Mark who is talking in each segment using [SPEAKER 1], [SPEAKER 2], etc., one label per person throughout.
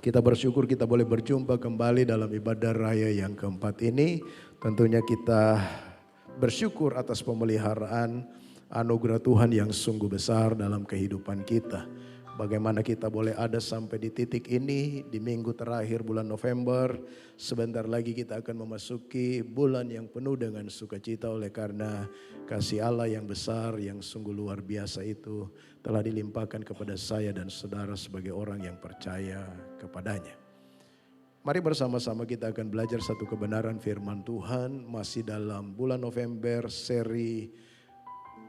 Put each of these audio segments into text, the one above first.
[SPEAKER 1] Kita bersyukur kita boleh berjumpa kembali dalam ibadah raya yang keempat ini. Tentunya kita bersyukur atas pemeliharaan anugerah Tuhan yang sungguh besar dalam kehidupan kita. Bagaimana kita boleh ada sampai di titik ini di minggu terakhir bulan November. Sebentar lagi kita akan memasuki bulan yang penuh dengan sukacita oleh karena kasih Allah yang besar yang sungguh luar biasa itu telah dilimpahkan kepada saya dan saudara sebagai orang yang percaya kepadanya. Mari bersama-sama kita akan belajar satu kebenaran firman Tuhan masih dalam bulan November seri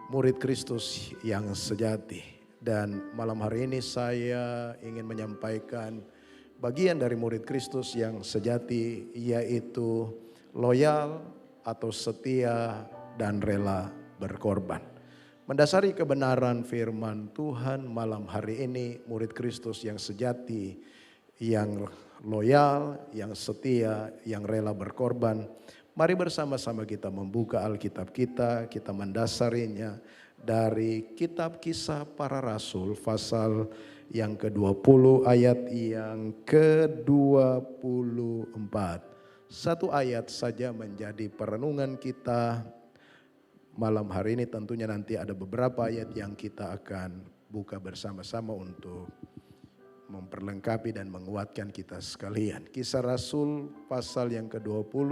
[SPEAKER 1] Murid Kristus yang Sejati. Dan malam hari ini saya ingin menyampaikan bagian dari murid Kristus yang sejati, yaitu loyal atau setia dan rela berkorban. Mendasari kebenaran firman Tuhan malam hari ini, murid Kristus yang sejati, yang loyal, yang setia, yang rela berkorban. Mari bersama-sama kita membuka Alkitab kita mendasarinya dari kitab Kisah Para Rasul pasal yang ke-20 ayat yang ke-24. Satu ayat saja menjadi perenungan kita malam hari ini. Tentunya nanti ada beberapa ayat yang kita akan buka bersama-sama untuk memperlengkapi dan menguatkan kita sekalian. Kisah Rasul pasal yang ke-20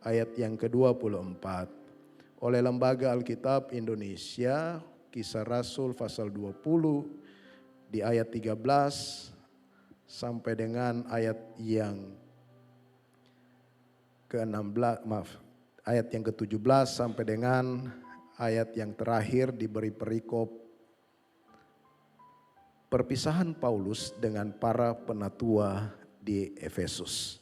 [SPEAKER 1] ayat yang ke-24. Oleh Lembaga Alkitab Indonesia, Kisah Rasul pasal 20 di ayat 13 sampai dengan ayat yang ke-16, ayat yang ke-17 sampai dengan ayat yang terakhir diberi perikop perpisahan Paulus dengan para penatua di Efesus.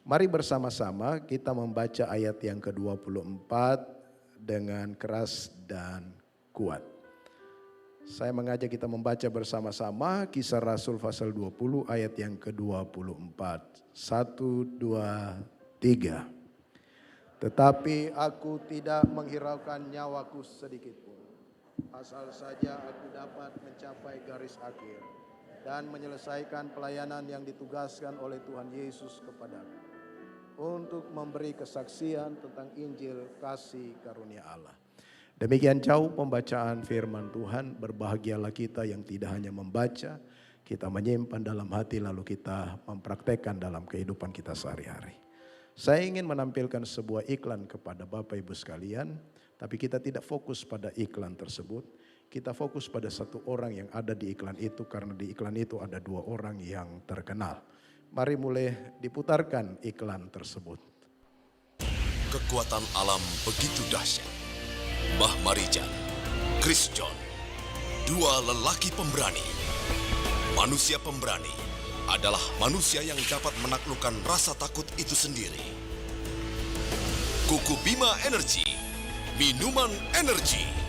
[SPEAKER 1] Mari bersama-sama kita membaca ayat yang ke-24 dengan keras dan kuat. Saya mengajak kita membaca bersama-sama Kisah Rasul pasal 20 ayat yang ke-24. 1, 2, 3. Tetapi aku tidak menghiraukan nyawaku sedikit pun, asal saja aku dapat mencapai garis akhir dan menyelesaikan pelayanan yang ditugaskan oleh Tuhan Yesus kepadaku, untuk memberi kesaksian tentang Injil kasih karunia Allah. Demikian jauh pembacaan firman Tuhan. Berbahagialah kita yang tidak hanya membaca, kita menyimpan dalam hati lalu kita mempraktekkan dalam kehidupan kita sehari-hari. Saya ingin menampilkan sebuah iklan kepada Bapak Ibu sekalian, tapi kita tidak fokus pada iklan tersebut. Kita fokus pada satu orang yang ada di iklan itu, karena di iklan itu ada dua orang yang terkenal. Mari mulai diputarkan iklan tersebut.
[SPEAKER 2] Kekuatan alam begitu dahsyat. Mbah Marijan, Chris John, dua lelaki pemberani. Manusia pemberani adalah manusia yang dapat menaklukkan rasa takut itu sendiri. Kuku Bima Energy, minuman energi.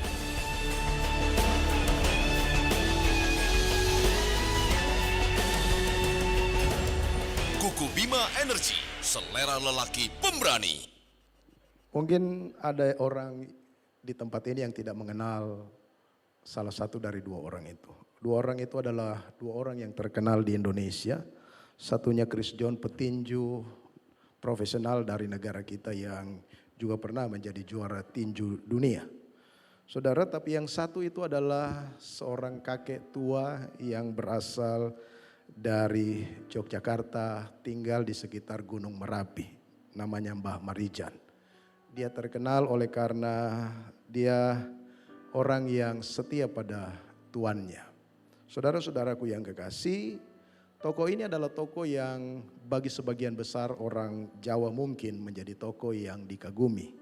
[SPEAKER 2] Kuku Bima Energy, selera lelaki pemberani.
[SPEAKER 1] Mungkin ada orang di tempat ini yang tidak mengenal salah satu dari dua orang itu. Dua orang itu adalah dua orang yang terkenal di Indonesia. Satunya Chris John, petinju profesional dari negara kita yang juga pernah menjadi juara tinju dunia. Saudara, tapi yang satu itu adalah seorang kakek tua yang berasal dari Yogyakarta, tinggal di sekitar Gunung Merapi, namanya Mbah Marijan. Dia terkenal oleh karena dia orang yang setia pada tuannya. Saudara-saudaraku yang kekasih, tokoh ini adalah tokoh yang bagi sebagian besar orang Jawa mungkin menjadi tokoh yang dikagumi.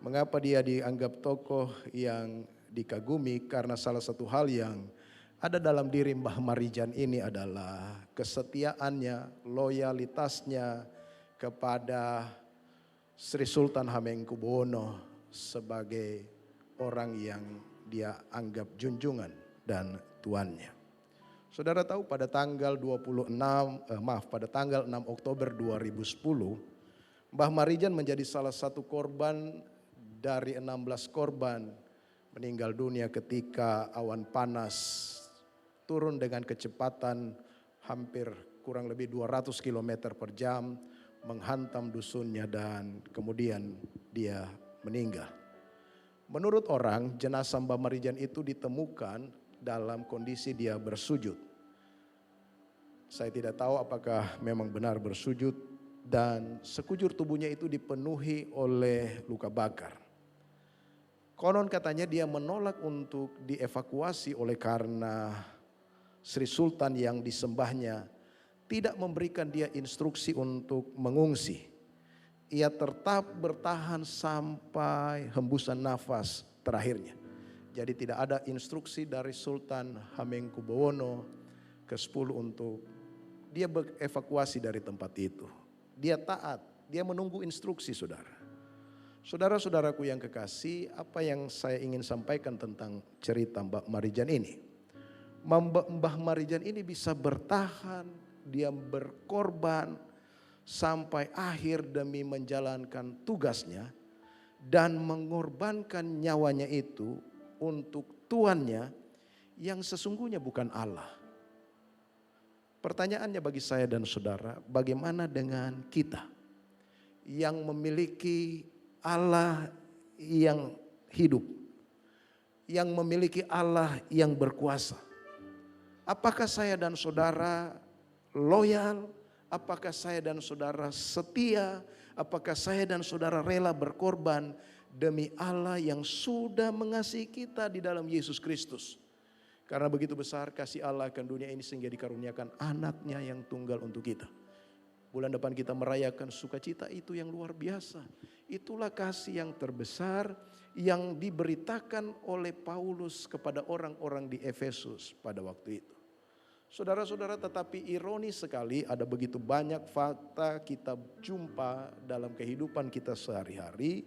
[SPEAKER 1] Mengapa dia dianggap tokoh yang dikagumi? Karena salah satu hal yang ada dalam diri Mbah Marijan ini adalah kesetiaannya, loyalitasnya kepada Sri Sultan Hamengkubuwono sebagai orang yang dia anggap junjungan dan tuannya. Saudara tahu pada tanggal 6 Oktober 2010, Mbah Marijan menjadi salah satu korban dari 16 korban meninggal dunia ketika awan panas turun dengan kecepatan hampir kurang lebih 200 km per jam menghantam dusunnya dan kemudian dia meninggal. Menurut orang, jenazah Mbah Marijan itu ditemukan dalam kondisi dia bersujud. Saya tidak tahu apakah memang benar bersujud dan sekujur tubuhnya itu dipenuhi oleh luka bakar. Konon katanya dia menolak untuk dievakuasi oleh karena Sri Sultan yang disembahnya tidak memberikan dia instruksi untuk mengungsi. Ia tetap bertahan sampai hembusan nafas terakhirnya. Jadi tidak ada instruksi dari Sultan Hamengkubuwono ke-10 untuk dia berevakuasi dari tempat itu. Dia taat, dia menunggu instruksi saudara. Saudara-saudaraku yang kekasih, apa yang saya ingin sampaikan tentang cerita Mbah Marijan ini. Mbah Marijan ini bisa bertahan, dia berkorban sampai akhir demi menjalankan tugasnya dan mengorbankan nyawanya itu untuk tuannya yang sesungguhnya bukan Allah. Pertanyaannya bagi saya dan saudara, bagaimana dengan kita yang memiliki Allah yang hidup, yang memiliki Allah yang berkuasa? Apakah saya dan saudara loyal? Apakah saya dan saudara setia? Apakah saya dan saudara rela berkorban demi Allah yang sudah mengasihi kita di dalam Yesus Kristus? Karena begitu besar kasih Allah akan dunia ini sehingga dikaruniakan anaknya yang tunggal untuk kita. Bulan depan kita merayakan sukacita itu yang luar biasa. Itulah kasih yang terbesar yang diberitakan oleh Paulus kepada orang-orang di Efesus pada waktu itu. Saudara-saudara, tetapi ironis sekali ada begitu banyak fakta kita jumpa dalam kehidupan kita sehari-hari.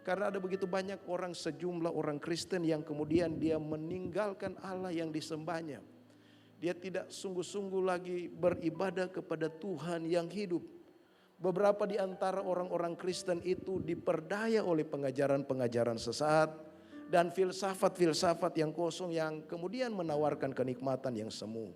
[SPEAKER 1] Karena ada begitu banyak sejumlah orang Kristen yang kemudian dia meninggalkan Allah yang disembahnya. Dia tidak sungguh-sungguh lagi beribadah kepada Tuhan yang hidup. Beberapa di antara orang-orang Kristen itu diperdaya oleh pengajaran-pengajaran sesat dan filsafat-filsafat yang kosong yang kemudian menawarkan kenikmatan yang semu.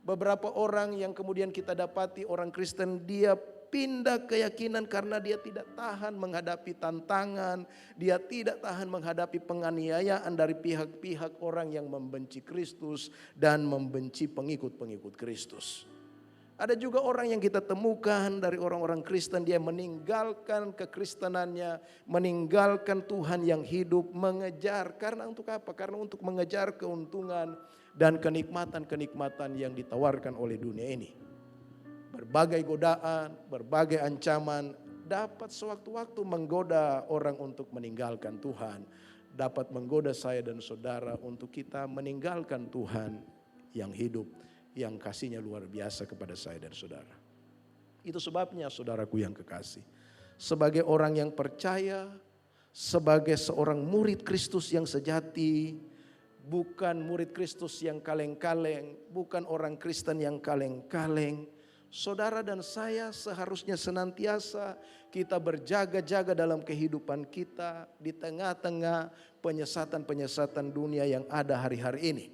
[SPEAKER 1] Beberapa orang yang kemudian kita dapati orang Kristen dia pindah keyakinan karena dia tidak tahan menghadapi tantangan, dia tidak tahan menghadapi penganiayaan dari pihak-pihak orang yang membenci Kristus dan membenci pengikut-pengikut Kristus. Ada juga orang yang kita temukan dari orang-orang Kristen, dia meninggalkan kekristenannya, meninggalkan Tuhan yang hidup, mengejar. Karena untuk apa? Karena untuk mengejar keuntungan dan kenikmatan-kenikmatan yang ditawarkan oleh dunia ini. Berbagai godaan, berbagai ancaman dapat sewaktu-waktu menggoda orang untuk meninggalkan Tuhan. Dapat menggoda saya dan saudara untuk kita meninggalkan Tuhan yang hidup, yang kasihnya luar biasa kepada saya dan saudara. Itu sebabnya saudaraku yang kekasih, sebagai orang yang percaya, sebagai seorang murid Kristus yang sejati, bukan murid Kristus yang kaleng-kaleng, bukan orang Kristen yang kaleng-kaleng. Saudara dan saya seharusnya senantiasa kita berjaga-jaga dalam kehidupan kita di tengah-tengah penyesatan-penyesatan dunia yang ada hari-hari ini.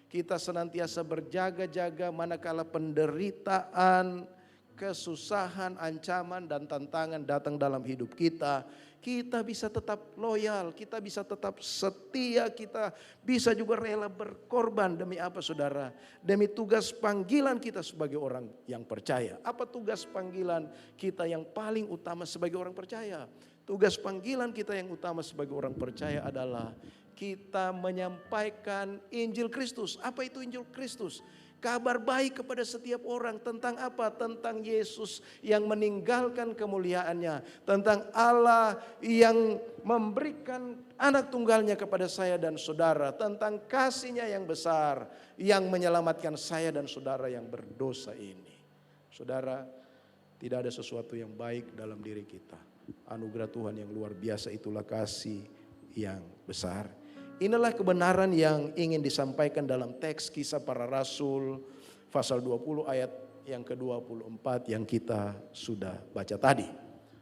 [SPEAKER 1] Kita senantiasa berjaga-jaga manakala penderitaan, kesusahan, ancaman dan tantangan datang dalam hidup kita. Kita bisa tetap loyal, kita bisa tetap setia, kita bisa juga rela berkorban demi apa saudara? Demi tugas panggilan kita sebagai orang yang percaya. Apa tugas panggilan kita yang paling utama sebagai orang percaya? Tugas panggilan kita yang utama sebagai orang percaya adalah kita menyampaikan Injil Kristus. Apa itu Injil Kristus? Kabar baik kepada setiap orang tentang apa? Tentang Yesus yang meninggalkan kemuliaannya. Tentang Allah yang memberikan anak tunggalnya kepada saya dan saudara. Tentang kasihnya yang besar yang menyelamatkan saya dan saudara yang berdosa ini. Saudara, tidak ada sesuatu yang baik dalam diri kita. Anugerah Tuhan yang luar biasa itulah kasih yang besar. Inilah kebenaran yang ingin disampaikan dalam teks Kisah Para Rasul pasal 20 ayat yang ke-24 yang kita sudah baca tadi.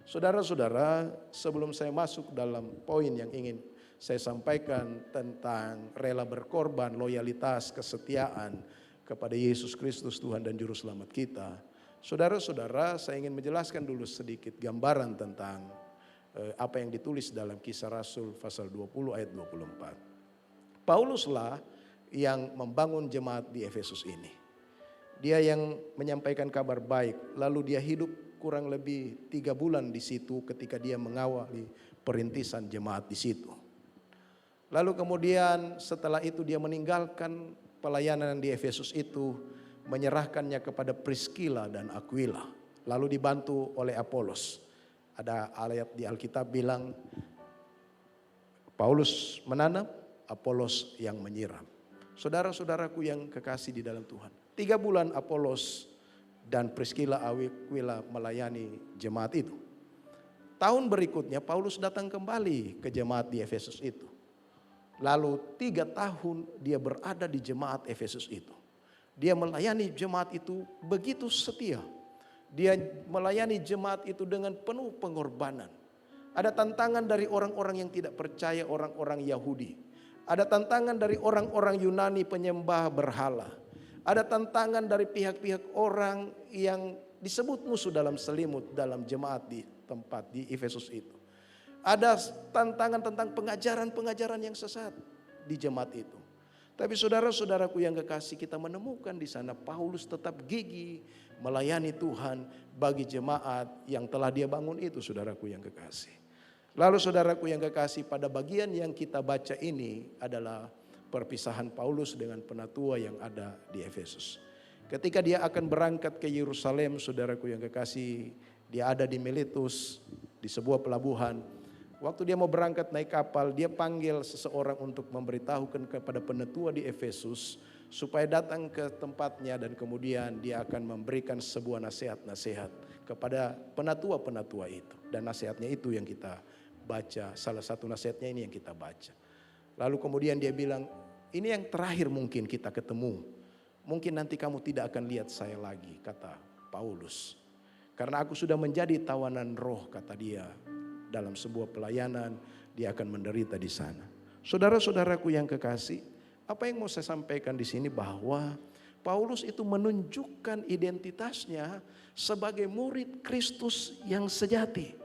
[SPEAKER 1] Saudara-saudara, sebelum saya masuk dalam poin yang ingin saya sampaikan tentang rela berkorban, loyalitas, kesetiaan kepada Yesus Kristus Tuhan dan Juru Selamat kita. Saudara-saudara, saya ingin menjelaskan dulu sedikit gambaran tentang apa yang ditulis dalam Kisah Rasul pasal 20 ayat 24. Pauluslah yang membangun jemaat di Efesus ini. Dia yang menyampaikan kabar baik, lalu dia hidup kurang lebih 3 bulan di situ ketika dia mengawali perintisan jemaat di situ. Lalu kemudian setelah itu dia meninggalkan pelayanan di Efesus itu, menyerahkannya kepada Priscilla dan Aquila, lalu dibantu oleh Apolos. Ada ayat di Alkitab bilang Paulus menanam, Apolos yang menyiram. Saudara-saudaraku yang kekasih di dalam Tuhan, 3 bulan Apolos dan Priscilla Aquila melayani jemaat itu. Tahun berikutnya Paulus datang kembali ke jemaat di Efesus itu. Lalu 3 tahun dia berada di jemaat Efesus itu. Dia melayani jemaat itu begitu setia. Dia melayani jemaat itu dengan penuh pengorbanan. Ada tantangan dari orang-orang yang tidak percaya, orang-orang Yahudi. Ada tantangan dari orang-orang Yunani penyembah berhala. Ada tantangan dari pihak-pihak orang yang disebut musuh dalam selimut dalam jemaat di tempat di Efesus itu. Ada tantangan tentang pengajaran-pengajaran yang sesat di jemaat itu. Tapi saudara-saudaraku yang kekasih, kita menemukan di sana Paulus tetap gigih melayani Tuhan bagi jemaat yang telah dia bangun itu, saudaraku yang kekasih. Lalu saudaraku yang kekasih, pada bagian yang kita baca ini adalah perpisahan Paulus dengan penatua yang ada di Efesus. Ketika dia akan berangkat ke Yerusalem, saudaraku yang kekasih, dia ada di Miletus, di sebuah pelabuhan. Waktu dia mau berangkat naik kapal, dia panggil seseorang untuk memberitahukan kepada penatua di Efesus supaya datang ke tempatnya, dan kemudian dia akan memberikan sebuah nasihat-nasihat kepada penatua-penatua itu. Dan nasihatnya itu yang kita baca, salah satu nasihatnya ini yang kita baca. Lalu kemudian dia bilang, ini yang terakhir mungkin kita ketemu. Mungkin nanti kamu tidak akan lihat saya lagi, kata Paulus. Karena aku sudah menjadi tawanan roh, kata dia. Dalam sebuah pelayanan dia akan menderita di sana. Saudara-saudaraku yang kekasih, apa yang mau saya sampaikan di sini bahwa Paulus itu menunjukkan identitasnya sebagai murid Kristus yang sejati.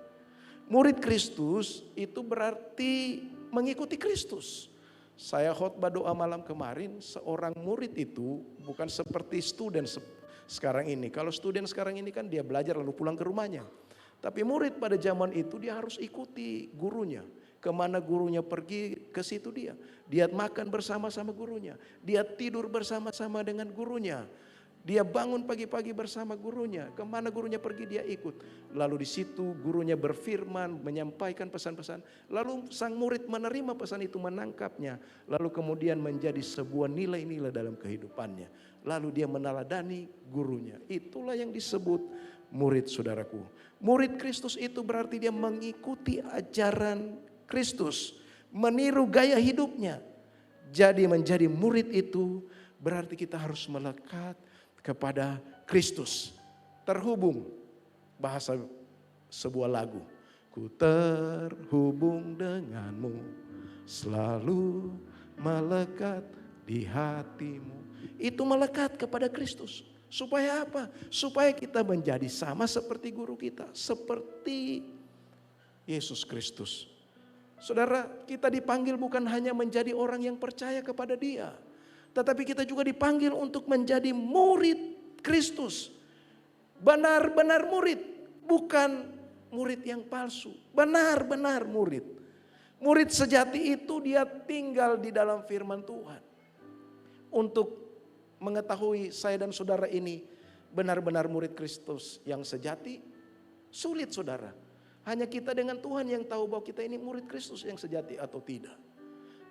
[SPEAKER 1] Murid Kristus itu berarti mengikuti Kristus. Saya khotbah doa malam kemarin, seorang murid itu bukan seperti student sekarang ini. Kalau student sekarang ini kan dia belajar lalu pulang ke rumahnya. Tapi murid pada zaman itu dia harus ikuti gurunya. Kemana gurunya pergi, ke situ dia. Dia makan bersama-sama gurunya. Dia tidur bersama-sama dengan gurunya. Dia bangun pagi-pagi bersama gurunya. Kemana gurunya pergi dia ikut. Lalu di situ gurunya berfirman, menyampaikan pesan-pesan. Lalu sang murid menerima pesan itu, menangkapnya. Lalu kemudian menjadi sebuah nilai-nilai dalam kehidupannya. Lalu dia meneladani gurunya. Itulah yang disebut murid, saudaraku. Murid Kristus itu berarti dia mengikuti ajaran Kristus, meniru gaya hidupnya. Jadi menjadi murid itu berarti kita harus melekat kepada Kristus. Terhubung, bahasa sebuah lagu. Ku terhubung denganmu, selalu melekat di hatimu. Itu melekat kepada Kristus. Supaya apa? Supaya kita menjadi sama seperti guru kita. Seperti Yesus Kristus. Saudara, kita dipanggil bukan hanya menjadi orang yang percaya kepada Dia. Tetapi kita juga dipanggil untuk menjadi murid Kristus. Benar-benar murid. Bukan murid yang palsu. Benar-benar murid. Murid sejati itu dia tinggal di dalam firman Tuhan. Untuk mengetahui saya dan saudara ini benar-benar murid Kristus yang sejati, sulit saudara. Hanya kita dengan Tuhan yang tahu bahwa kita ini murid Kristus yang sejati atau tidak.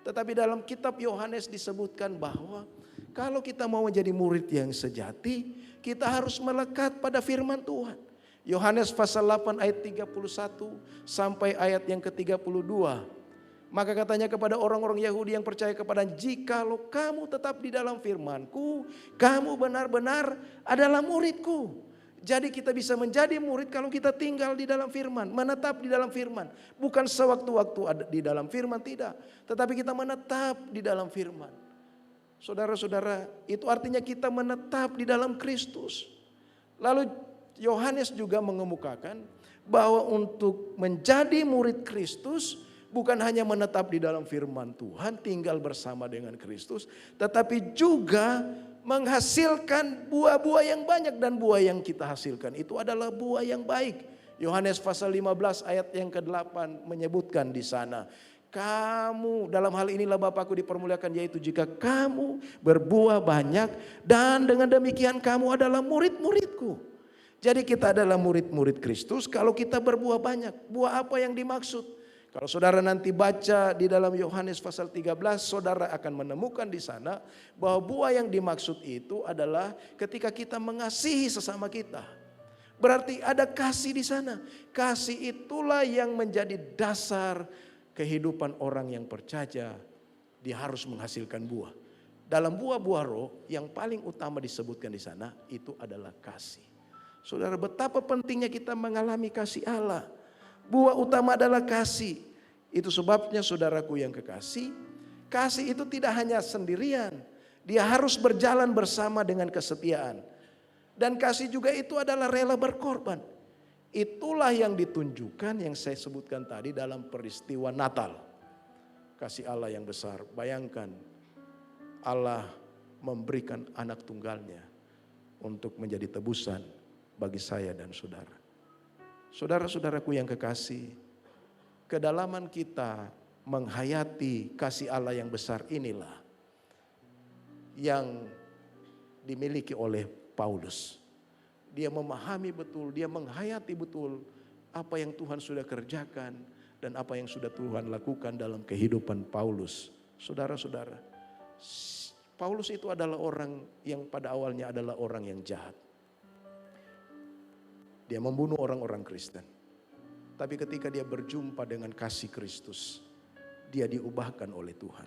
[SPEAKER 1] Tetapi dalam kitab Yohanes disebutkan bahwa kalau kita mau menjadi murid yang sejati, kita harus melekat pada firman Tuhan. Yohanes pasal 8 ayat 31 sampai ayat yang ke-32. Maka katanya kepada orang-orang Yahudi yang percaya kepada, jikalau kamu tetap di dalam firman-Ku, kamu benar-benar adalah murid-Ku. Jadi kita bisa menjadi murid kalau kita tinggal di dalam firman, menetap di dalam firman. Bukan sewaktu-waktu ada di dalam firman, tidak. Tetapi kita menetap di dalam firman. Saudara-saudara, itu artinya kita menetap di dalam Kristus. Lalu Yohanes juga mengemukakan bahwa untuk menjadi murid Kristus bukan hanya menetap di dalam firman Tuhan, tinggal bersama dengan Kristus, tetapi juga menghasilkan buah-buah yang banyak, dan buah yang kita hasilkan itu adalah buah yang baik. Yohanes pasal 15 ayat yang ke-8 menyebutkan di sana, kamu, dalam hal inilah Bapakku dipermuliakan, yaitu jika kamu berbuah banyak, dan dengan demikian kamu adalah murid-muridku. Jadi kita adalah murid-murid Kristus kalau kita berbuah banyak. Buah apa yang dimaksud? Kalau saudara nanti baca di dalam Yohanes pasal 13, saudara akan menemukan di sana bahwa buah yang dimaksud itu adalah ketika kita mengasihi sesama kita. Berarti ada kasih di sana. Kasih itulah yang menjadi dasar kehidupan orang yang percaya. Dia harus menghasilkan buah. Dalam buah-buah roh yang paling utama disebutkan di sana itu adalah kasih. Saudara, betapa pentingnya kita mengalami kasih Allah. Buah utama adalah kasih. Itu sebabnya saudaraku yang kekasih, kasih itu tidak hanya sendirian. Dia harus berjalan bersama dengan kesetiaan. Dan kasih juga itu adalah rela berkorban. Itulah yang ditunjukkan yang saya sebutkan tadi dalam peristiwa Natal. Kasih Allah yang besar. Bayangkan Allah memberikan anak tunggalnya untuk menjadi tebusan bagi saya dan saudara. Saudara-saudaraku yang kekasih, kedalaman kita menghayati kasih Allah yang besar inilah yang dimiliki oleh Paulus. Dia memahami betul, dia menghayati betul apa yang Tuhan sudah kerjakan dan apa yang sudah Tuhan lakukan dalam kehidupan Paulus. Saudara-saudara, Paulus itu adalah orang yang pada awalnya adalah orang yang jahat. Dia membunuh orang-orang Kristen. Tapi ketika dia berjumpa dengan kasih Kristus, dia diubahkan oleh Tuhan.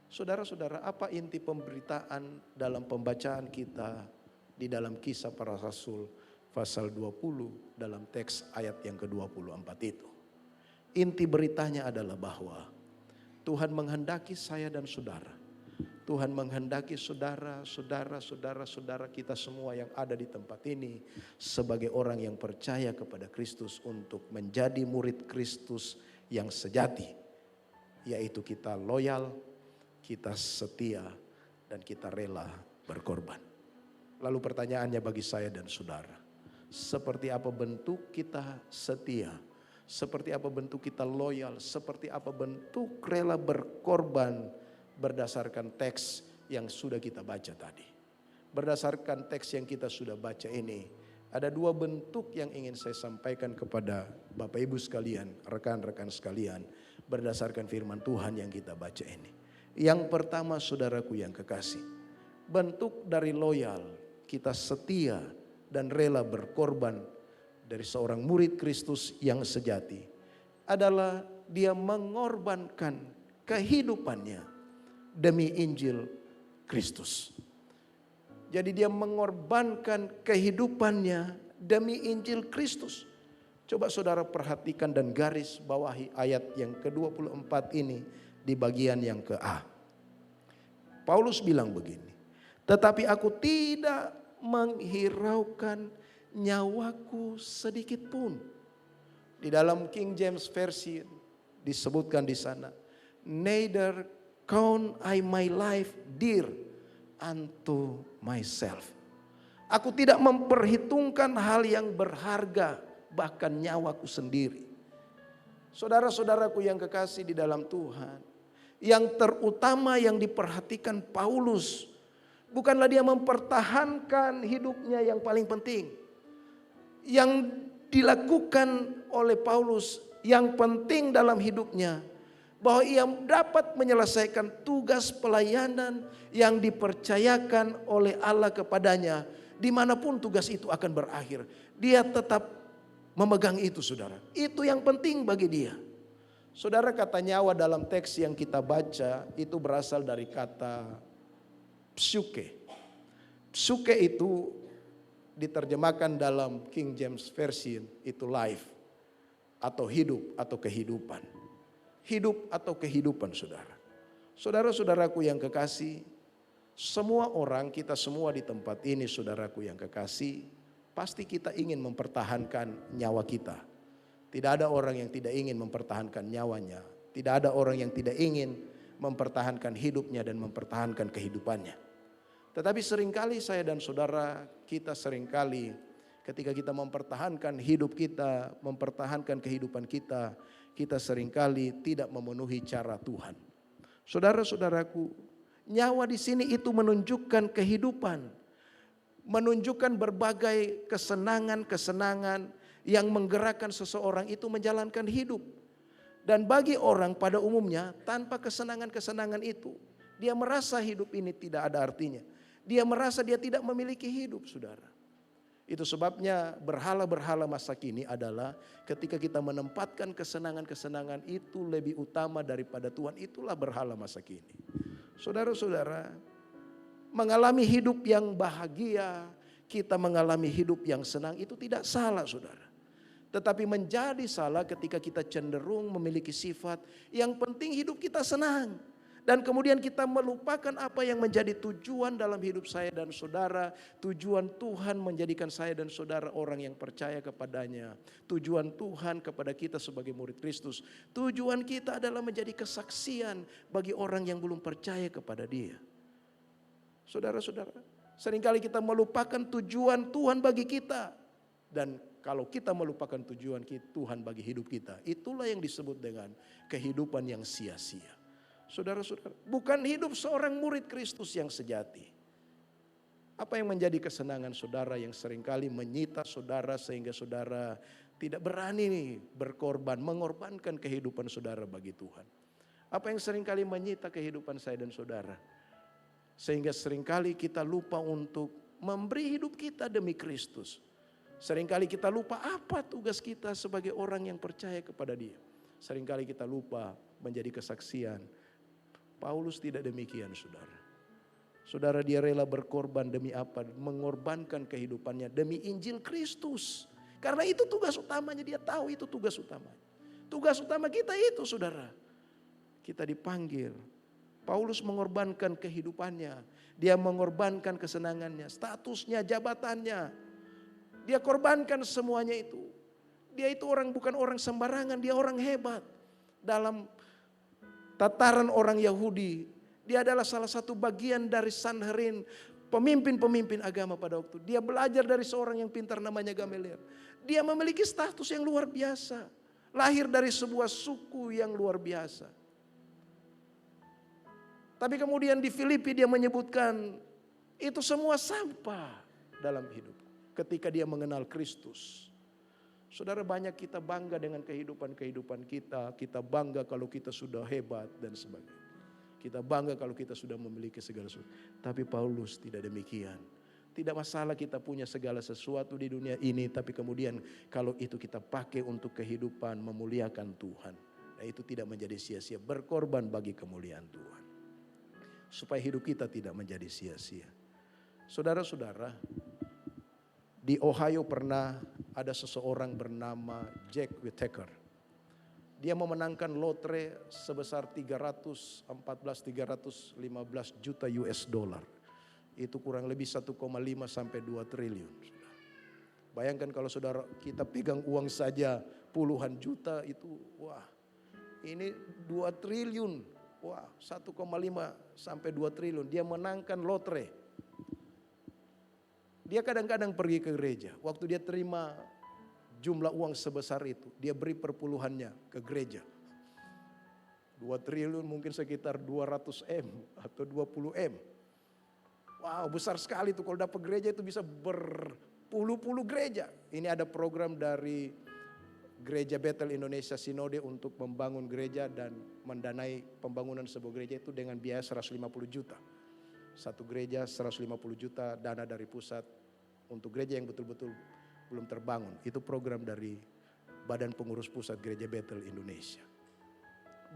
[SPEAKER 1] Saudara-saudara, apa inti pemberitaan dalam pembacaan kita di dalam Kisah Para Rasul pasal 20 dalam teks ayat yang ke-24 itu? Inti beritanya adalah bahwa Tuhan menghendaki saya dan saudara. Tuhan menghendaki saudara kita semua yang ada di tempat ini sebagai orang yang percaya kepada Kristus untuk menjadi murid Kristus yang sejati. Yaitu kita loyal, kita setia, dan kita rela berkorban. Lalu pertanyaannya bagi saya dan saudara, seperti apa bentuk kita setia? Seperti apa bentuk kita loyal? Seperti apa bentuk rela berkorban berdasarkan teks yang sudah kita baca tadi? Berdasarkan teks yang kita sudah baca ini, ada dua bentuk yang ingin saya sampaikan kepada Bapak Ibu sekalian, rekan-rekan sekalian, berdasarkan firman Tuhan yang kita baca ini. Yang pertama, saudaraku yang kekasih, bentuk dari loyal, kita setia dan rela berkorban dari seorang murid Kristus yang sejati adalah dia mengorbankan kehidupannya demi Injil Kristus. Jadi dia mengorbankan kehidupannya demi Injil Kristus. Coba saudara perhatikan dan garis bawahi ayat yang ke-24 ini di bagian yang ke-A. Paulus bilang begini, tetapi aku tidak menghiraukan nyawaku sedikit pun. Di dalam King James Version disebutkan di sana, neither count I my life dear unto myself. Aku tidak memperhitungkan hal yang berharga, bahkan nyawaku sendiri. Saudara-saudaraku yang kekasih di dalam Tuhan, yang terutama yang diperhatikan Paulus bukanlah dia mempertahankan hidupnya yang paling penting. Yang dilakukan oleh Paulus yang penting dalam hidupnya, bahwa ia dapat menyelesaikan tugas pelayanan yang dipercayakan oleh Allah kepadanya, dimanapun tugas itu akan berakhir. Dia tetap memegang itu, saudara. Itu yang penting bagi dia. Saudara, kata nyawa dalam teks yang kita baca itu berasal dari kata psuke. Psuke itu diterjemahkan dalam King James Version itu life atau hidup atau kehidupan. Hidup atau kehidupan, saudara. Saudara-saudaraku yang kekasih, semua orang, kita semua di tempat ini, saudaraku yang kekasih, pasti kita ingin mempertahankan nyawa kita. Tidak ada orang yang tidak ingin mempertahankan nyawanya. Tidak ada orang yang tidak ingin mempertahankan hidupnya dan mempertahankan kehidupannya. Tetapi seringkali saya dan saudara, kita seringkali ketika kita mempertahankan hidup kita, mempertahankan kehidupan kita, kita seringkali tidak memenuhi cara Tuhan. Saudara-saudaraku, nyawa di sini itu menunjukkan kehidupan, menunjukkan berbagai kesenangan-kesenangan yang menggerakkan seseorang itu menjalankan hidup. Dan bagi orang pada umumnya, tanpa kesenangan-kesenangan itu, dia merasa hidup ini tidak ada artinya. Dia merasa dia tidak memiliki hidup, saudara. Itu sebabnya berhala-berhala masa kini adalah ketika kita menempatkan kesenangan-kesenangan itu lebih utama daripada Tuhan. Itulah berhala masa kini. Saudara-saudara, mengalami hidup yang bahagia, kita mengalami hidup yang senang, itu tidak salah, saudara. Tetapi menjadi salah ketika kita cenderung memiliki sifat yang penting hidup kita senang. Dan kemudian kita melupakan apa yang menjadi tujuan dalam hidup saya dan saudara. Tujuan Tuhan menjadikan saya dan saudara orang yang percaya kepadanya. Tujuan Tuhan kepada kita sebagai murid Kristus. Tujuan kita adalah menjadi kesaksian bagi orang yang belum percaya kepada Dia. Saudara-saudara, seringkali kita melupakan tujuan Tuhan bagi kita. Dan kalau kita melupakan tujuan Tuhan bagi hidup kita, itulah yang disebut dengan kehidupan yang sia-sia. Saudara-saudara, bukan hidup seorang murid Kristus yang sejati. Apa yang menjadi kesenangan saudara yang seringkali menyita saudara sehingga saudara tidak berani berkorban, mengorbankan kehidupan saudara bagi Tuhan? Apa yang seringkali menyita kehidupan saya dan saudara? Sehingga seringkali kita lupa untuk memberi hidup kita demi Kristus. Seringkali kita lupa apa tugas kita sebagai orang yang percaya kepada Dia. Seringkali kita lupa menjadi kesaksian. Paulus tidak demikian, saudara. Saudara, dia rela berkorban demi apa? Mengorbankan kehidupannya demi Injil Kristus. Karena itu tugas utamanya, dia tahu itu tugas utamanya. Tugas utama kita itu, saudara. Kita dipanggil. Paulus mengorbankan kehidupannya. Dia mengorbankan kesenangannya, statusnya, jabatannya. Dia korbankan semuanya itu. Dia itu bukan orang sembarangan, dia orang hebat. Dalam tataran orang Yahudi, dia adalah salah satu bagian dari Sanhedrin, pemimpin-pemimpin agama pada waktu. Dia belajar dari seorang yang pintar namanya Gamaliel. Dia memiliki status yang luar biasa. Lahir dari sebuah suku yang luar biasa. Tapi kemudian di Filipi dia menyebutkan itu semua sampah dalam hidup. Ketika dia mengenal Kristus. Saudara, banyak kita bangga dengan kehidupan kita. Kita bangga kalau kita sudah hebat dan sebagainya. Kita bangga kalau kita sudah memiliki segala sesuatu. Tapi Paulus tidak demikian. Tidak masalah kita punya segala sesuatu di dunia ini. Tapi kemudian kalau itu kita pakai untuk kehidupan memuliakan Tuhan. Nah, itu tidak menjadi sia-sia. Berkorban bagi kemuliaan Tuhan. Supaya hidup kita tidak menjadi sia-sia. Saudara-saudara, di Ohio pernah ada seseorang bernama Jack Whittaker. Dia memenangkan lotre sebesar 315 juta US dollar. Itu kurang lebih 1,5 sampai 2 triliun. Bayangkan kalau saudara kita pegang uang saja puluhan juta itu, wah ini 2 triliun. Wah 1,5 sampai 2 triliun. Dia menangkan lotre. Dia kadang-kadang pergi ke gereja. Waktu dia terima jumlah uang sebesar itu, dia beri perpuluhannya ke gereja. 2 triliun mungkin sekitar 200 M atau 20 M. Wow, besar sekali tuh kalau dapat gereja itu bisa berpuluh-puluh gereja. Ini ada program dari Gereja Bethel Indonesia Sinode untuk membangun gereja dan mendanai pembangunan sebuah gereja itu dengan biaya 150 juta. Satu gereja 150 juta dana dari pusat untuk gereja yang betul-betul belum terbangun. Itu program dari Badan Pengurus Pusat Gereja Bethel Indonesia.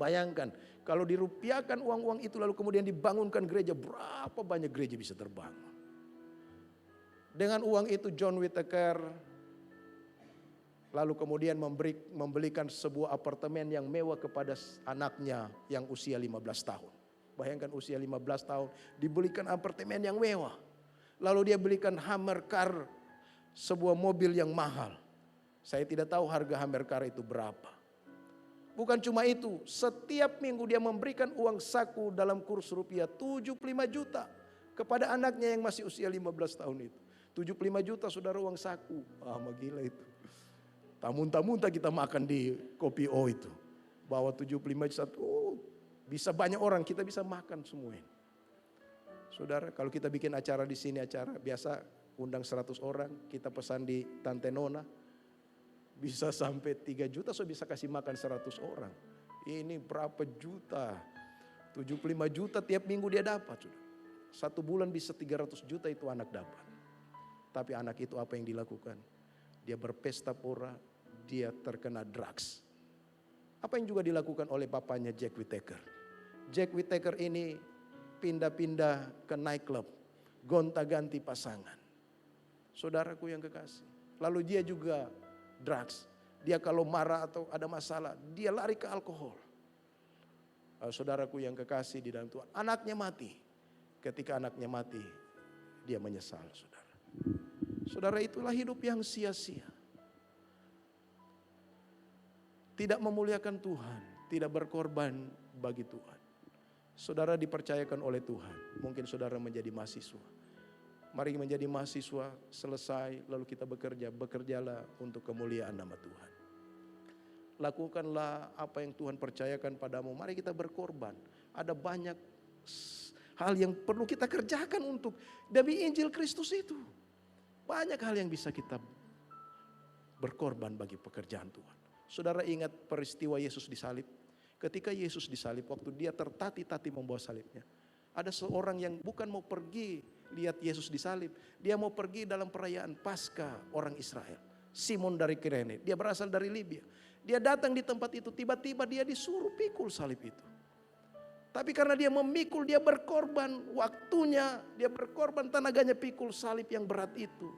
[SPEAKER 1] Bayangkan kalau dirupiahkan uang-uang itu lalu kemudian dibangunkan gereja, berapa banyak gereja bisa terbangun. Dengan uang itu John Whittaker lalu kemudian membelikan sebuah apartemen yang mewah kepada anaknya yang usia 15 tahun. Bayangkan usia 15 tahun dibelikan apartemen yang mewah. Lalu dia belikan Hammer car, sebuah mobil yang mahal. Saya tidak tahu harga Hammer car itu berapa. Bukan cuma itu, setiap minggu dia memberikan uang saku dalam kurs rupiah 75 juta kepada anaknya yang masih usia 15 tahun itu. 75 juta saudara uang saku. Gila itu. Tamun-tamunta kita makan di Kopi O itu. Bawa 75 juta, bisa banyak orang, kita bisa makan semua ini. Saudara, kalau kita bikin acara di sini, acara biasa undang 100 orang, kita pesan di Tante Nona, bisa sampai 3 juta, so bisa kasih makan 100 orang. Ini berapa juta? 75 juta tiap minggu dia dapat. Sudah. 1 bulan bisa 300 juta itu anak dapat. Tapi anak itu apa yang dilakukan? Dia berpesta pora, dia terkena drugs. Apa yang juga dilakukan oleh papanya Jack Whittaker. Jack Whittaker ini pindah-pindah ke nightclub, gonta-ganti pasangan. Saudaraku yang kekasih. Lalu dia juga drugs. Dia kalau marah atau ada masalah, dia lari ke alkohol. Saudaraku yang kekasih di dalam Tuhan, anaknya mati. Ketika anaknya mati, dia menyesal, saudara. Saudara, itulah hidup yang sia-sia. Tidak memuliakan Tuhan, tidak berkorban bagi Tuhan. Saudara dipercayakan oleh Tuhan, mungkin saudara menjadi mahasiswa. Mari menjadi mahasiswa, selesai lalu kita bekerja, bekerjalah untuk kemuliaan nama Tuhan. Lakukanlah apa yang Tuhan percayakan padamu, mari kita berkorban. Ada banyak hal yang perlu kita kerjakan untuk demi Injil Kristus itu. Banyak hal yang bisa kita berkorban bagi pekerjaan Tuhan. Saudara ingat peristiwa Yesus disalib? Ketika Yesus disalib, waktu dia tertati-tati membawa salibnya. Ada seorang yang bukan mau pergi lihat Yesus disalib. Dia mau pergi dalam perayaan Paskah orang Israel. Simon dari Kirene, dia berasal dari Libya. Dia datang di tempat itu, tiba-tiba dia disuruh pikul salib itu. Tapi karena dia memikul, dia berkorban waktunya, dia berkorban tenaganya pikul salib yang berat itu.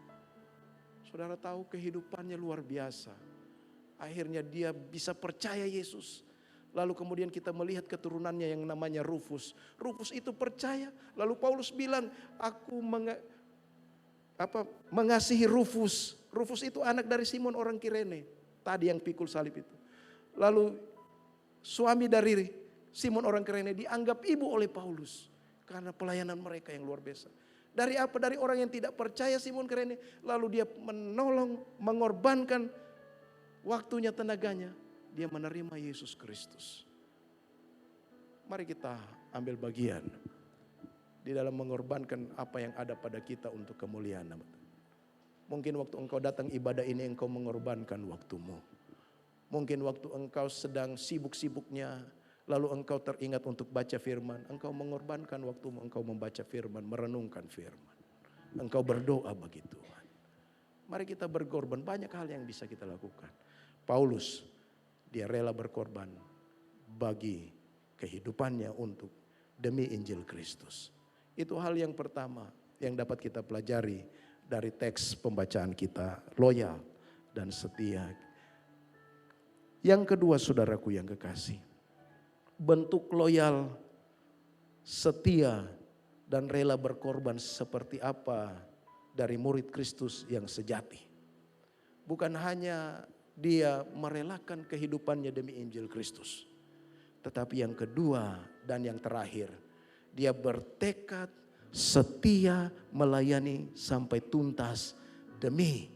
[SPEAKER 1] Saudara tahu kehidupannya luar biasa. Akhirnya dia bisa percaya Yesus. Lalu kemudian kita melihat keturunannya yang namanya Rufus. Rufus itu percaya. Lalu Paulus bilang, aku mengasihi Rufus. Rufus itu anak dari Simon orang Kirene. Tadi yang pikul salib itu. Lalu suami dari Simon orang Kirene dianggap ibu oleh Paulus. Karena pelayanan mereka yang luar biasa. Dari apa? Dari orang yang tidak percaya Simon Kirene. Lalu dia menolong, mengorbankan waktunya, tenaganya. Dia menerima Yesus Kristus. Mari kita ambil bagian di dalam mengorbankan apa yang ada pada kita untuk kemuliaan nama Tuhan. Mungkin waktu engkau datang ibadah ini engkau mengorbankan waktumu. Mungkin waktu engkau sedang sibuk-sibuknya, lalu engkau teringat untuk baca firman, engkau mengorbankan waktumu, engkau membaca firman, merenungkan firman. Engkau berdoa bagi Tuhan. Mari kita berkorban, banyak hal yang bisa kita lakukan. Paulus, dia rela berkorban bagi kehidupannya untuk demi Injil Kristus. Itu hal yang pertama yang dapat kita pelajari dari teks pembacaan kita, loyal dan setia. Yang kedua, saudaraku yang kekasih, bentuk loyal, setia dan rela berkorban seperti apa dari murid Kristus yang sejati. Bukan hanya dia merelakan kehidupannya demi Injil Kristus. Tetapi yang kedua dan yang terakhir, dia bertekad setia melayani sampai tuntas demi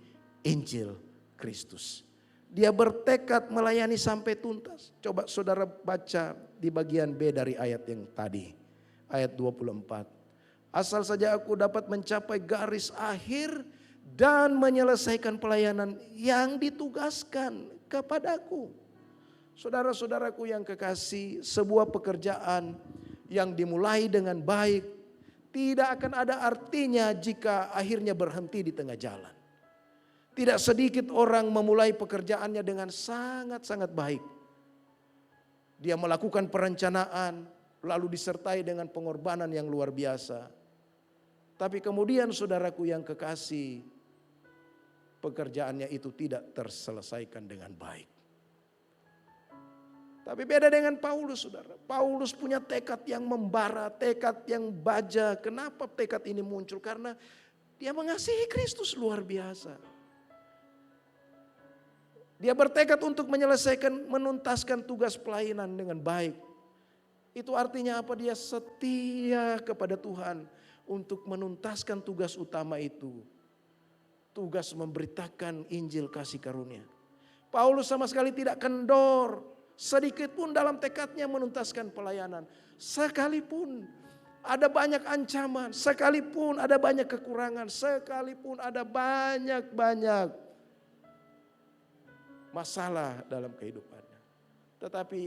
[SPEAKER 1] Injil Kristus. Dia bertekad melayani sampai tuntas. Coba saudara baca di bagian B dari ayat yang tadi. Ayat 24. Asal saja aku dapat mencapai garis akhir dan menyelesaikan pelayanan yang ditugaskan kepadaku. Saudara-saudaraku yang kekasih, sebuah pekerjaan yang dimulai dengan baik tidak akan ada artinya jika akhirnya berhenti di tengah jalan. Tidak sedikit orang memulai pekerjaannya dengan sangat-sangat baik. Dia melakukan perencanaan, lalu disertai dengan pengorbanan yang luar biasa. Tapi kemudian saudaraku yang kekasih, pekerjaannya itu tidak terselesaikan dengan baik. Tapi beda dengan Paulus, saudara. Paulus punya tekad yang membara, tekad yang baja. Kenapa tekad ini muncul? Karena dia mengasihi Kristus luar biasa. Dia bertekad untuk menyelesaikan, menuntaskan tugas pelayanan dengan baik. Itu artinya apa? Dia setia kepada Tuhan untuk menuntaskan tugas utama itu. Tugas memberitakan Injil kasih karunia. Paulus sama sekali tidak kendor. Sedikit pun dalam tekadnya menuntaskan pelayanan. Sekalipun ada banyak ancaman, sekalipun ada banyak kekurangan, sekalipun ada banyak masalah dalam kehidupannya. Tetapi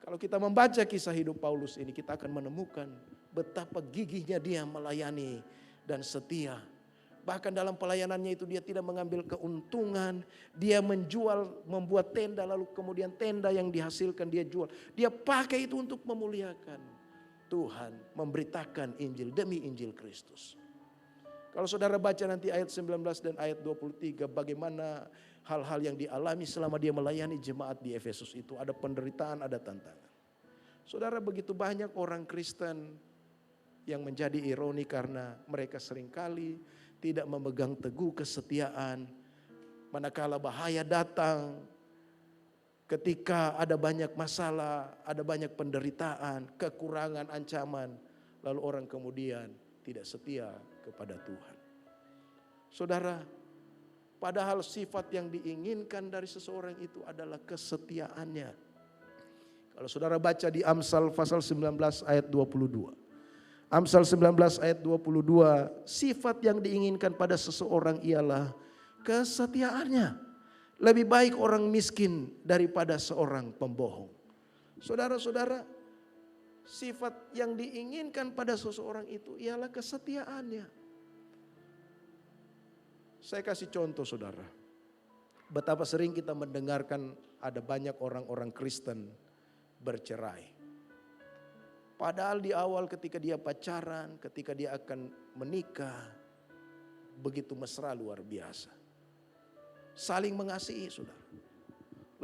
[SPEAKER 1] kalau kita membaca kisah hidup Paulus ini, kita akan menemukan betapa gigihnya dia melayani dan setia. Bahkan dalam pelayanannya itu dia tidak mengambil keuntungan. Dia menjual, membuat tenda, lalu kemudian tenda yang dihasilkan dia jual. Dia pakai itu untuk memuliakan Tuhan, memberitakan Injil demi Injil Kristus. Kalau saudara baca nanti ayat 19 dan ayat 23, bagaimana hal-hal yang dialami selama dia melayani jemaat di Efesus itu. Ada penderitaan, ada tantangan. Saudara, begitu banyak orang Kristen yang menjadi ironi karena mereka seringkali tidak memegang teguh kesetiaan. Manakala bahaya datang, ketika ada banyak masalah, ada banyak penderitaan, kekurangan, ancaman, lalu orang kemudian tidak setia kepada Tuhan. Saudara, padahal sifat yang diinginkan dari seseorang itu adalah kesetiaannya. Kalau saudara baca di Amsal pasal 19 ayat 22. Amsal 19 ayat 22, sifat yang diinginkan pada seseorang ialah kesetiaannya. Lebih baik orang miskin daripada seorang pembohong. Saudara-saudara, sifat yang diinginkan pada seseorang itu ialah kesetiaannya. Saya kasih contoh, saudara. Betapa sering kita mendengarkan ada banyak orang-orang Kristen bercerai. Padahal di awal ketika dia pacaran, ketika dia akan menikah, begitu mesra luar biasa. Saling mengasihi, saudara.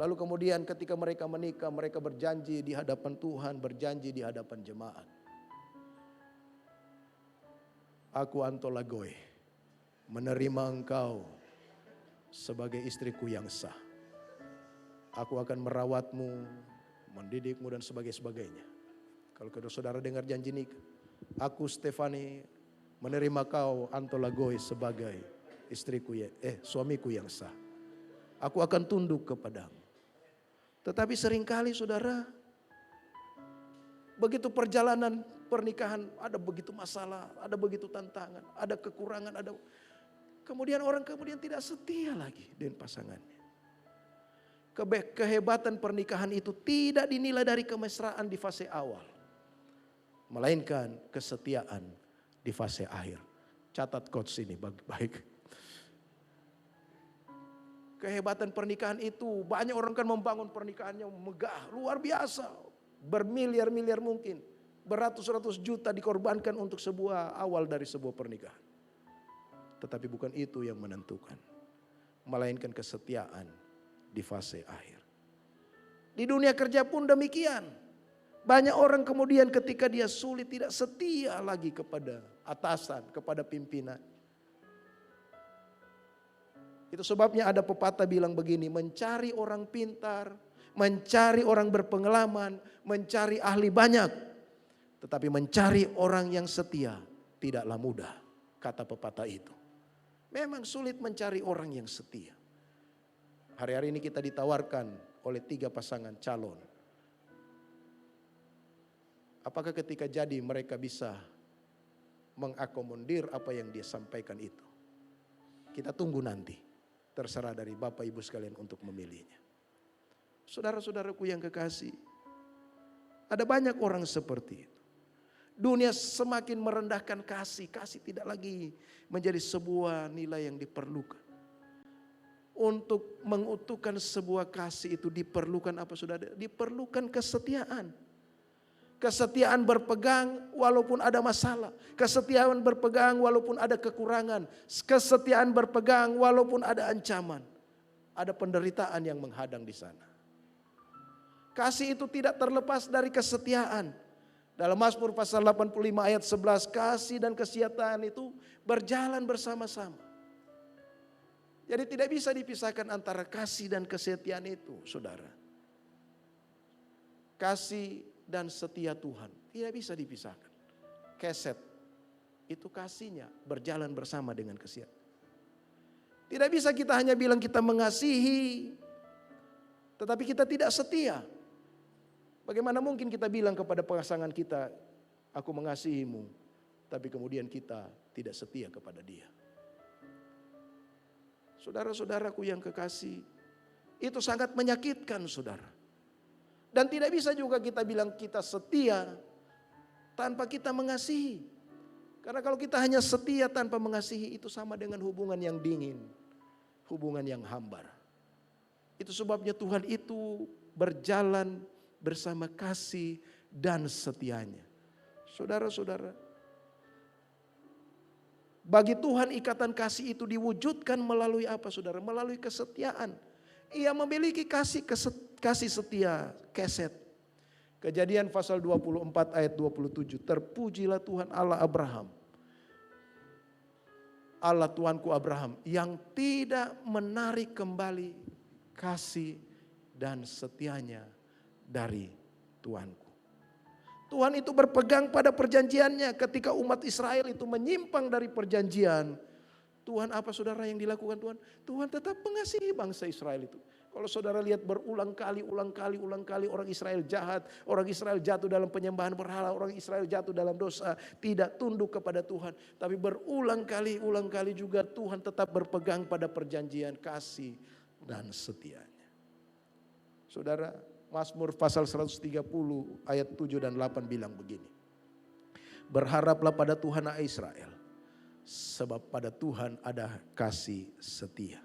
[SPEAKER 1] Lalu kemudian ketika mereka menikah, mereka berjanji di hadapan Tuhan, berjanji di hadapan jemaat. Aku Antolagoy, menerima engkau sebagai istriku yang sah. Aku akan merawatmu, mendidikmu dan sebagainya. Kalau saudara dengar janji nikah, aku Stefani menerima kau Antolagoy sebagai istriku suamiku yang sah. Aku akan tunduk kepadamu. Tetapi seringkali saudara, begitu perjalanan pernikahan ada begitu masalah, ada begitu tantangan, ada kekurangan, kemudian orang tidak setia lagi dengan pasangannya. Kehebatan pernikahan itu tidak dinilai dari kemesraan di fase awal, melainkan kesetiaan di fase akhir. Catat quotes ini baik-baik. Kehebatan pernikahan itu, banyak orang kan membangun pernikahannya megah, luar biasa. Bermiliar-miliar mungkin, beratus-ratus juta dikorbankan untuk sebuah awal dari sebuah pernikahan. Tetapi bukan itu yang menentukan, melainkan kesetiaan di fase akhir. Di dunia kerja pun demikian. Banyak orang kemudian ketika dia sulit tidak setia lagi kepada atasan, kepada pimpinan. Itu sebabnya ada pepatah bilang begini, mencari orang pintar, mencari orang berpengalaman, mencari ahli banyak. Tetapi mencari orang yang setia tidaklah mudah, kata pepatah itu. Memang sulit mencari orang yang setia. Hari-hari ini kita ditawarkan oleh 3 pasangan calon. Apakah ketika jadi mereka bisa mengakomodir apa yang dia sampaikan itu? Kita tunggu nanti. Terserah dari Bapak Ibu sekalian untuk memilihnya. Saudara-saudaraku yang kekasih, ada banyak orang seperti itu. Dunia semakin merendahkan kasih. Kasih tidak lagi menjadi sebuah nilai yang diperlukan. Untuk mengutuhkan sebuah kasih itu diperlukan apa saudara? Diperlukan kesetiaan. Kesetiaan berpegang walaupun ada masalah. Kesetiaan berpegang walaupun ada kekurangan. Kesetiaan berpegang walaupun ada ancaman. Ada penderitaan yang menghadang di sana. Kasih itu tidak terlepas dari kesetiaan. Dalam Mazmur pasal 85 ayat 11, kasih dan kesetiaan itu berjalan bersama-sama. Jadi tidak bisa dipisahkan antara kasih dan kesetiaan itu, saudara. Kasih dan setia Tuhan tidak bisa dipisahkan. Keset itu kasihnya berjalan bersama dengan kesetiaan. Tidak bisa kita hanya bilang kita mengasihi, tetapi kita tidak setia. Bagaimana mungkin kita bilang kepada pasangan kita, aku mengasihimu, tapi kemudian kita tidak setia kepada dia. Saudara-saudaraku yang kekasih, itu sangat menyakitkan, saudara. Dan tidak bisa juga kita bilang kita setia tanpa kita mengasihi. Karena kalau kita hanya setia tanpa mengasihi, itu sama dengan hubungan yang dingin, hubungan yang hambar. Itu sebabnya Tuhan itu berjalan bersama kasih dan setianya. Saudara-saudara, bagi Tuhan ikatan kasih itu diwujudkan melalui apa, saudara? Melalui kesetiaan. Ia memiliki kasih setia, keset. Kejadian pasal 24 ayat 27. Terpujilah Tuhan Allah Abraham, Allah Tuanku Abraham, yang tidak menarik kembali kasih dan setianya dari Tuanku. Tuhan itu berpegang pada perjanjiannya. Ketika umat Israel itu menyimpang dari perjanjian, Tuhan apa, saudara, yang dilakukan Tuhan? Tuhan tetap mengasihi bangsa Israel itu. Kalau saudara lihat berulang kali orang Israel jahat, orang Israel jatuh dalam penyembahan berhala, orang Israel jatuh dalam dosa, tidak tunduk kepada Tuhan. Tapi ulang kali juga Tuhan tetap berpegang pada perjanjian kasih dan setianya. Saudara, Mazmur pasal 130 ayat 7 dan 8 bilang begini. Berharaplah pada Tuhan Israel, sebab pada Tuhan ada kasih setia.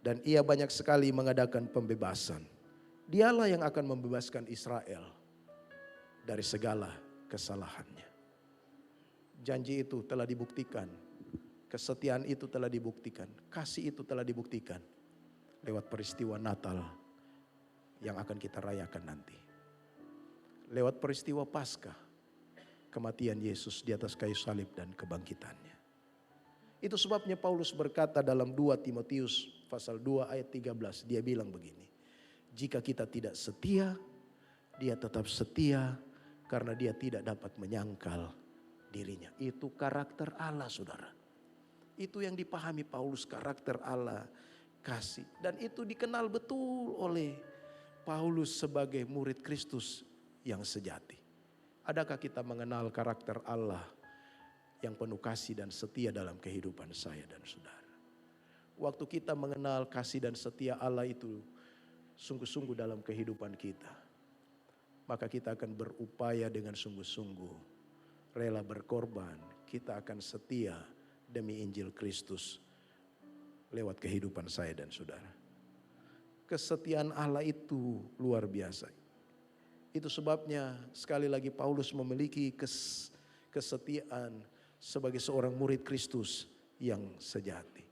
[SPEAKER 1] Dan ia banyak sekali mengadakan pembebasan. Dialah yang akan membebaskan Israel dari segala kesalahannya. Janji itu telah dibuktikan. Kesetiaan itu telah dibuktikan. Kasih itu telah dibuktikan lewat peristiwa Natal yang akan kita rayakan nanti. Lewat peristiwa Paskah, kematian Yesus di atas kayu salib dan kebangkitannya. Itu sebabnya Paulus berkata dalam 2 Timotius pasal 2 ayat 13, dia bilang begini. Jika kita tidak setia, dia tetap setia karena dia tidak dapat menyangkal dirinya. Itu karakter Allah, saudara. Itu yang dipahami Paulus, karakter Allah, kasih. Dan itu dikenal betul oleh Paulus sebagai murid Kristus yang sejati. Adakah kita mengenal karakter Allah yang penuh kasih dan setia dalam kehidupan saya dan saudara? Waktu kita mengenal kasih dan setia Allah itu sungguh-sungguh dalam kehidupan kita, maka kita akan berupaya dengan sungguh-sungguh, rela berkorban. Kita akan setia demi Injil Kristus lewat kehidupan saya dan saudara. Kesetiaan Allah itu luar biasa. Itu sebabnya sekali lagi Paulus memiliki kesetiaan sebagai seorang murid Kristus yang sejati.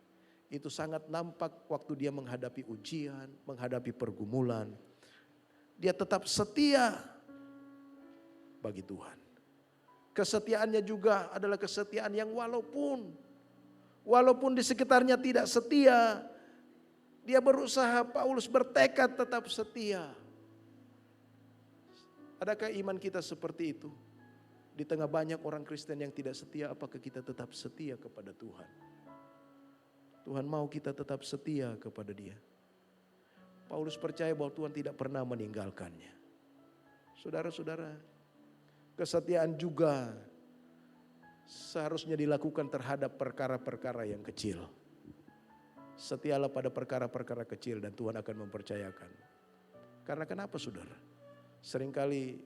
[SPEAKER 1] Itu sangat nampak waktu dia menghadapi ujian, menghadapi pergumulan. Dia tetap setia bagi Tuhan. Kesetiaannya juga adalah kesetiaan yang walaupun di sekitarnya tidak setia, dia berusaha, Paulus bertekad tetap setia. Adakah iman kita seperti itu? Di tengah banyak orang Kristen yang tidak setia, apakah kita tetap setia kepada Tuhan? Tuhan mau kita tetap setia kepada Dia. Paulus percaya bahwa Tuhan tidak pernah meninggalkannya. Saudara-saudara, kesetiaan juga seharusnya dilakukan terhadap perkara-perkara yang kecil. Setialah pada perkara-perkara kecil dan Tuhan akan mempercayakan. Karena kenapa, saudara? Seringkali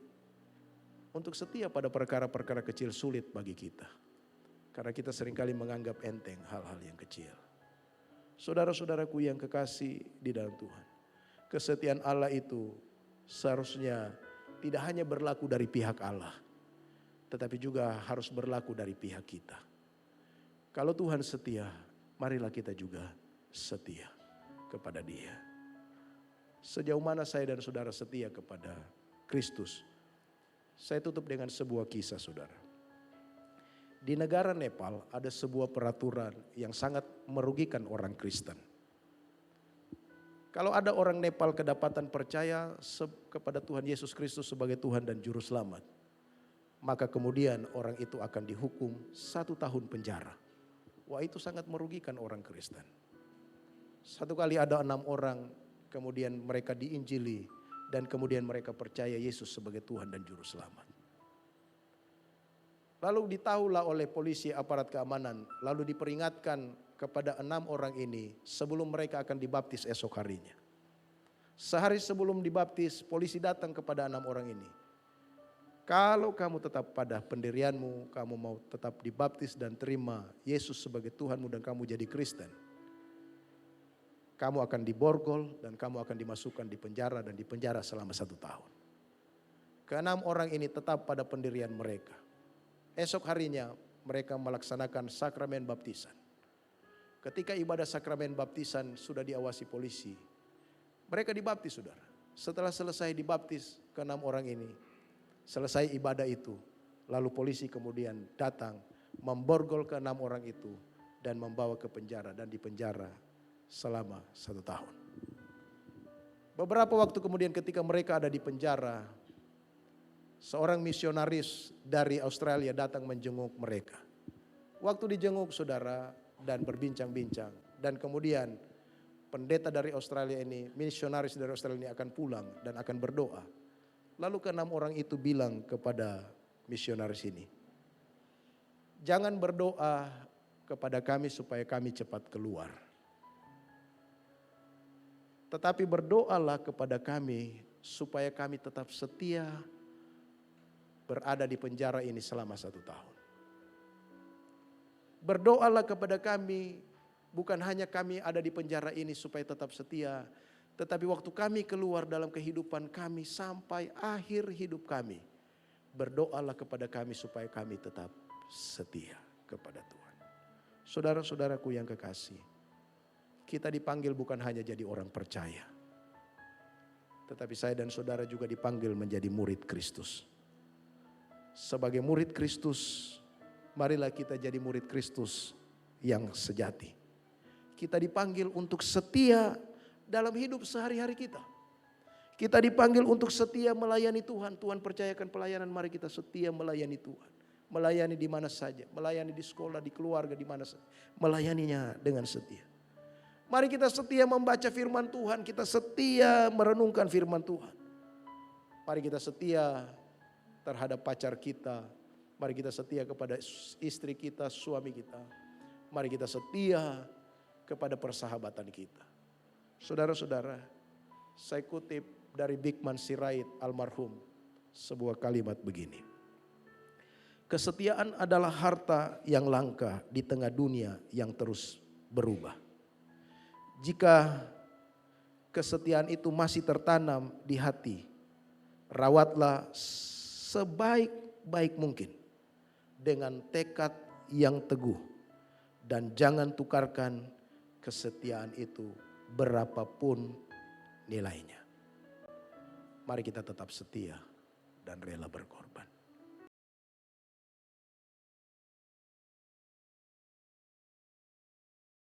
[SPEAKER 1] untuk setia pada perkara-perkara kecil sulit bagi kita. Karena kita seringkali menganggap enteng hal-hal yang kecil. Saudara-saudaraku yang kekasih di dalam Tuhan, kesetiaan Allah itu seharusnya tidak hanya berlaku dari pihak Allah, tetapi juga harus berlaku dari pihak kita. Kalau Tuhan setia, marilah kita juga setia kepada Dia. Sejauh mana saya dan saudara setia kepada Kristus? Saya tutup dengan sebuah kisah, saudara. Di negara Nepal ada sebuah peraturan yang sangat merugikan orang Kristen. Kalau ada orang Nepal kedapatan percaya kepada Tuhan Yesus Kristus sebagai Tuhan dan Juru Selamat, maka kemudian orang itu akan dihukum 1 tahun penjara. Wah, itu sangat merugikan orang Kristen. Satu kali ada 6 orang, kemudian mereka diinjili dan kemudian mereka percaya Yesus sebagai Tuhan dan Juru Selamat. Lalu ditahulah oleh polisi aparat keamanan, lalu diperingatkan kepada 6 orang ini sebelum mereka akan dibaptis esok harinya. Sehari sebelum dibaptis, polisi datang kepada 6 orang ini. Kalau kamu tetap pada pendirianmu, kamu mau tetap dibaptis dan terima Yesus sebagai Tuhanmu dan kamu jadi Kristen, kamu akan diborgol dan kamu akan dimasukkan di penjara dan dipenjara selama 1 tahun. Ke-6 orang ini tetap pada pendirian mereka. Esok harinya mereka melaksanakan sakramen baptisan. Ketika ibadah sakramen baptisan sudah diawasi polisi, mereka dibaptis, saudara. Setelah selesai dibaptis ke-6 orang ini, selesai ibadah itu, lalu polisi kemudian datang memborgol ke-6 orang itu dan membawa ke penjara dan dipenjara selama 1 tahun. Beberapa waktu kemudian ketika mereka ada di penjara, seorang misionaris dari Australia datang menjenguk mereka. Waktu dijenguk, saudara, dan berbincang-bincang, dan kemudian pendeta dari Australia ini, misionaris dari Australia ini akan pulang dan akan berdoa. Lalu ke-6 orang itu bilang kepada misionaris ini, jangan berdoa kepada kami supaya kami cepat keluar, tetapi berdoalah kepada kami supaya kami tetap setia berada di penjara ini selama 1 tahun. Berdoalah kepada kami, bukan hanya kami ada di penjara ini supaya tetap setia, tetapi waktu kami keluar dalam kehidupan kami sampai akhir hidup kami, berdoalah kepada kami supaya kami tetap setia kepada Tuhan. Saudara-saudaraku yang kekasih, kita dipanggil bukan hanya jadi orang percaya, tetapi saya dan saudara juga dipanggil menjadi murid Kristus. Sebagai murid Kristus, marilah kita jadi murid Kristus yang sejati. Kita dipanggil untuk setia dalam hidup sehari-hari kita. Kita dipanggil untuk setia melayani Tuhan. Tuhan percayakan pelayanan, mari kita setia melayani Tuhan. Melayani di mana saja, melayani di sekolah, di keluarga, di mana saja. Melayaninya dengan setia. Mari kita setia membaca firman Tuhan, kita setia merenungkan firman Tuhan. Mari kita setia terhadap pacar kita, mari kita setia kepada istri kita, suami kita. Mari kita setia kepada persahabatan kita. Saudara-saudara, saya kutip dari Bigman Sirait almarhum sebuah kalimat begini. Kesetiaan adalah harta yang langka di tengah dunia yang terus berubah. Jika kesetiaan itu masih tertanam di hati, rawatlah sebaik-baik mungkin dengan tekad yang teguh, dan jangan tukarkan kesetiaan itu berapapun nilainya. Mari kita tetap setia dan rela berkorban.